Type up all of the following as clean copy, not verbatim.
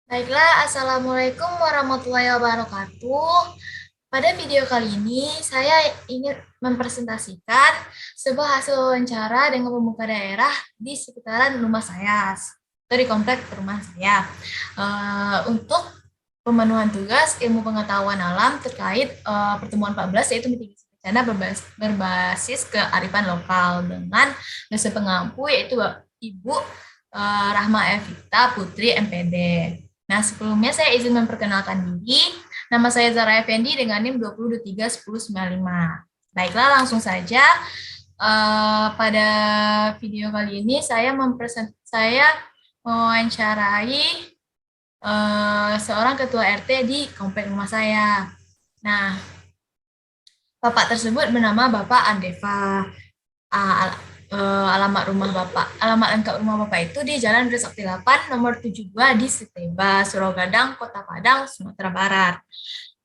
Baiklah, Assalamualaikum warahmatullahi wabarakatuh. Pada video kali ini, saya ingin mempresentasikan sebuah hasil wawancara dengan pemuka daerah di sekitaran rumah saya, dari komplek rumah saya. Untuk pemenuhan tugas ilmu pengetahuan alam terkait pertemuan 14, yaitu mitigasi bencana berbasis kearifan lokal dengan dosen pengampu, yaitu Ibu Rahma Evita Putri MPD. Nah, sebelumnya saya izin memperkenalkan diri. Nama saya Zara Effendi dengan NIM 20231095. Baiklah, langsung saja. Pada video kali ini saya mewawancarai seorang ketua RT di komplek rumah saya. Nah, Bapak tersebut bernama Bapak Andeva. Alamat lengkap rumah Bapak itu di Jalan Trisakti 8 nomor 72 di Siteba, Surogadang, Kota Padang, Sumatera Barat.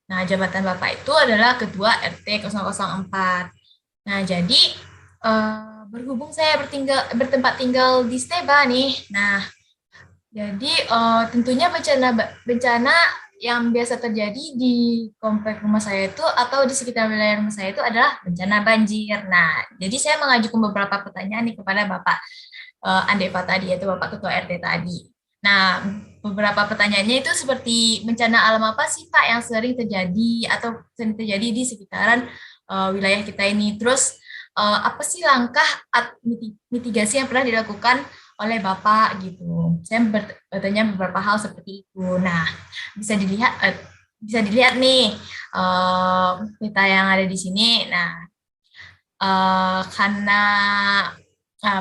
Nah, jabatan Bapak itu adalah Ketua RT 004. Nah, jadi berhubung saya bertempat tinggal di Siteba nih. Nah, jadi tentunya bencana bencana yang biasa terjadi di komplek rumah saya itu atau di sekitar wilayah rumah saya itu adalah bencana banjir. Nah, jadi saya mengajukan beberapa pertanyaan nih kepada Bapak Andeva tadi, yaitu Bapak Ketua RT tadi. Nah, beberapa pertanyaannya itu seperti bencana alam apa sih Pak yang sering terjadi atau sering terjadi di sekitaran wilayah kita ini? Terus apa sih langkah mitigasi yang pernah dilakukan oleh Bapak gitu. Saya bertanya beberapa hal seperti itu. Nah, bisa dilihat nih peta yang ada di sini. Nah, karena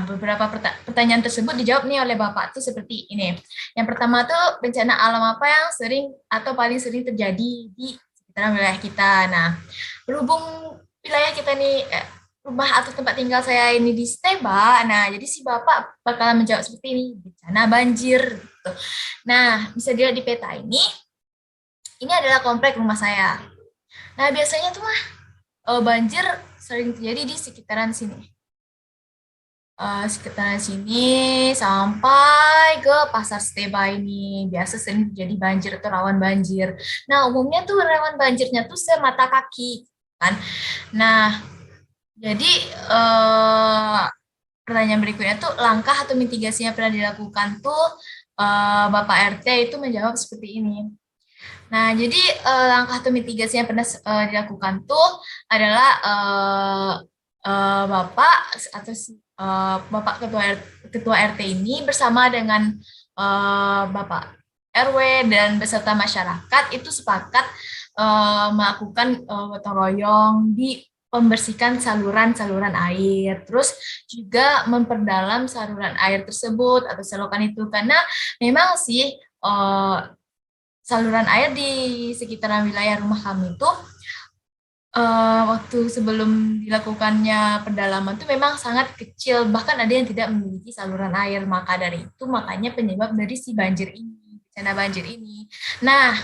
beberapa pertanyaan tersebut dijawab nih oleh Bapak tuh seperti ini. Yang pertama tuh bencana alam apa yang sering atau paling sering terjadi di sekitar wilayah kita. Nah, berhubung wilayah kita nih rumah atau tempat tinggal saya ini di Steba, nah jadi si Bapak bakalan menjawab seperti ini, bencana banjir gitu. Nah, bisa dilihat di peta ini adalah komplek rumah saya. Nah, biasanya tuh mah banjir sering terjadi di sekitaran sini sampai ke Pasar Steba ini biasa sering terjadi banjir atau rawan banjir. Nah, umumnya tuh rawan banjirnya tuh semata kaki kan. Nah, jadi pertanyaan berikutnya tuh langkah atau mitigasi yang pernah dilakukan tuh Bapak RT itu menjawab seperti ini. Nah, jadi langkah atau mitigasi yang pernah dilakukan tuh adalah Bapak atau Bapak Ketua RT ini bersama dengan Bapak RW dan beserta masyarakat itu sepakat melakukan gotong royong di membersihkan saluran-saluran air, terus juga memperdalam saluran air tersebut atau selokan itu karena memang sih saluran air di sekitaran wilayah rumah kami itu waktu sebelum dilakukannya pendalaman itu memang sangat kecil, bahkan ada yang tidak memiliki saluran air. Maka dari itu, makanya penyebab dari si banjir ini, bencana banjir ini. Nah,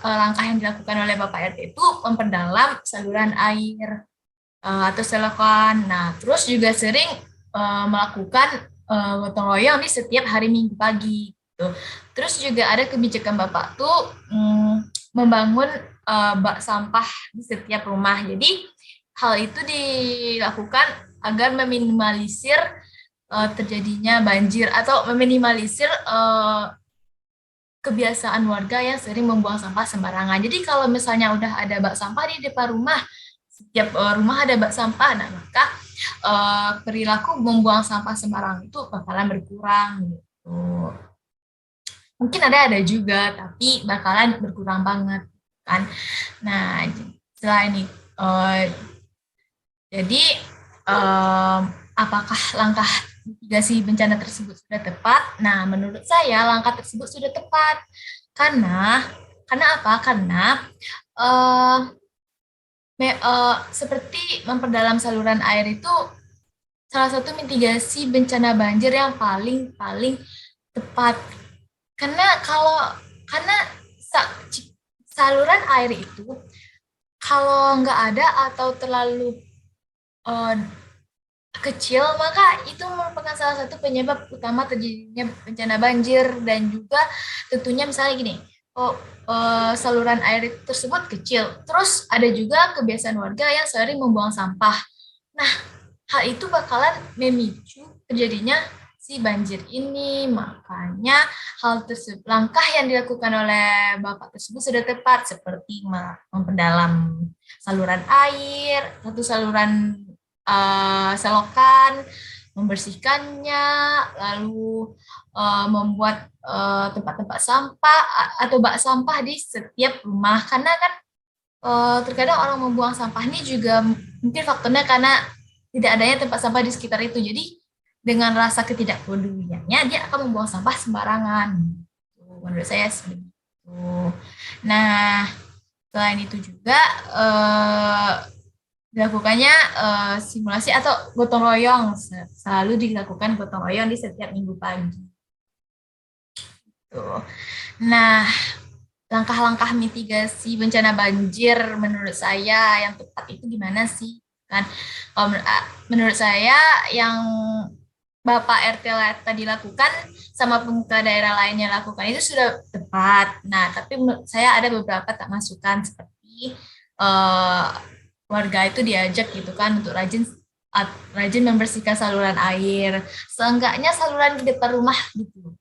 langkah yang dilakukan oleh Bapak RT itu memperdalam saluran air atau selokan. Nah, terus juga sering melakukan gotong royong di setiap hari Minggu pagi. Gitu. Terus juga ada kebijakan Bapak tuh membangun bak sampah di setiap rumah. Jadi hal itu dilakukan agar meminimalisir terjadinya banjir atau meminimalisir kebiasaan warga yang sering membuang sampah sembarangan. Jadi kalau misalnya udah ada bak sampah di depan rumah, setiap rumah ada bak sampah, nah maka perilaku membuang sampah sembarangan itu bakalan berkurang gitu. Mungkin ada juga, tapi bakalan berkurang banget kan. Nah, selain itu, jadi apakah langkah mitigasi bencana tersebut sudah tepat? Nah, menurut saya langkah tersebut sudah tepat karena apa? Karena uh, seperti memperdalam saluran air itu salah satu mitigasi bencana banjir yang paling paling tepat. Karena saluran air itu kalau nggak ada atau terlalu kecil, maka itu merupakan salah satu penyebab utama terjadinya bencana banjir. Dan juga tentunya misalnya gini, oh, saluran air tersebut kecil, terus ada juga kebiasaan warga yang sering membuang sampah. Nah, hal itu bakalan memicu terjadinya si banjir ini. Makanya hal tersebut, langkah yang dilakukan oleh Bapak tersebut sudah tepat, seperti memperdalam saluran air, satu saluran selokan, membersihkannya, lalu membuat tempat-tempat sampah atau bak sampah di setiap rumah. Karena kan terkadang orang membuang sampah ini juga mungkin faktornya karena tidak adanya tempat sampah di sekitar itu. Jadi dengan rasa ketidakpeduliannya dia akan membuang sampah sembarangan. Menurut saya seperti itu. Nah, selain itu juga eh, dilakukannya simulasi atau gotong royong. Selalu dilakukan gotong royong di setiap minggu pagi. Tuh. Nah, langkah-langkah mitigasi bencana banjir menurut saya yang tepat itu gimana sih? Kan kalau menurut saya yang Bapak RT tadi lakukan sama pemuka daerah lainnya lakukan itu sudah tepat. Nah, tapi menurut saya ada beberapa tak masukan seperti eh, warga itu diajak gitu kan untuk rajin membersihkan saluran air. Seenggaknya saluran di depan rumah gitu.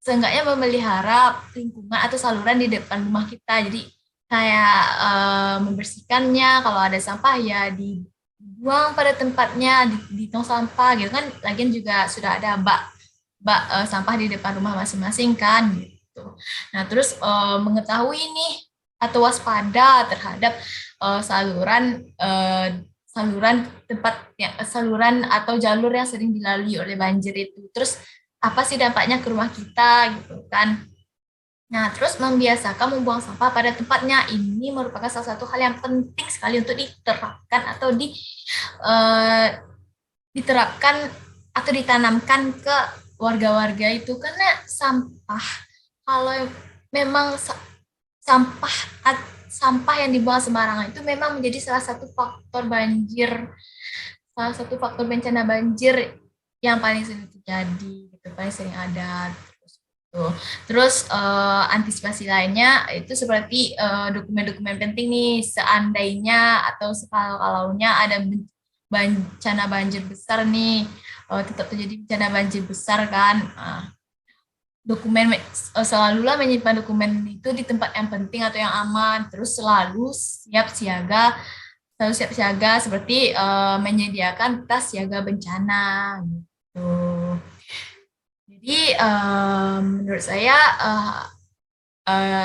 Seenggaknya memelihara lingkungan atau saluran di depan rumah kita. Jadi kayak membersihkannya, kalau ada sampah ya dibuang pada tempatnya di tong sampah gitu kan. Lagian juga sudah ada bak sampah di depan rumah masing-masing kan gitu. Nah, terus mengetahui nih atau waspada terhadap saluran tempat ya, saluran atau jalur yang sering dilalui oleh banjir itu. Terus apa sih dampaknya ke rumah kita gitu kan. Nah, terus membiasakan membuang sampah pada tempatnya. Ini merupakan salah satu hal yang penting sekali untuk diterapkan atau eh, diterapkan atau ditanamkan ke warga-warga itu. Karena sampah, kalau memang sampah sampah yang dibuang sembarangan itu memang menjadi salah satu faktor banjir, salah satu faktor bencana banjir yang paling sering terjadi gitu, paling sering ada. Tuh. Terus antisipasi lainnya itu seperti dokumen-dokumen penting nih, seandainya atau sekalau-kalaunya ada bencana banjir besar nih, tetap terjadi bencana banjir besar kan. Dokumen selalulah menyimpan dokumen itu di tempat yang penting atau yang aman, terus selalu siap siaga seperti menyediakan tas siaga bencana gitu. Jadi menurut saya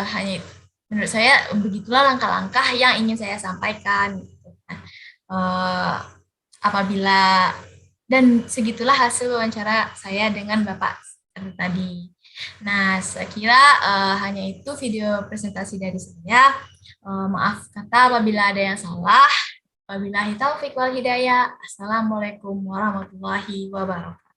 hanya menurut saya begitulah langkah-langkah yang ingin saya sampaikan. Gitu. Eh, apabila dan segitulah hasil wawancara saya dengan Bapak tadi. Nah, saya kira hanya itu video presentasi dari saya. Maaf kata apabila ada yang salah. Wabillahi taufiq wal hidayah. Assalamualaikum warahmatullahi wabarakatuh.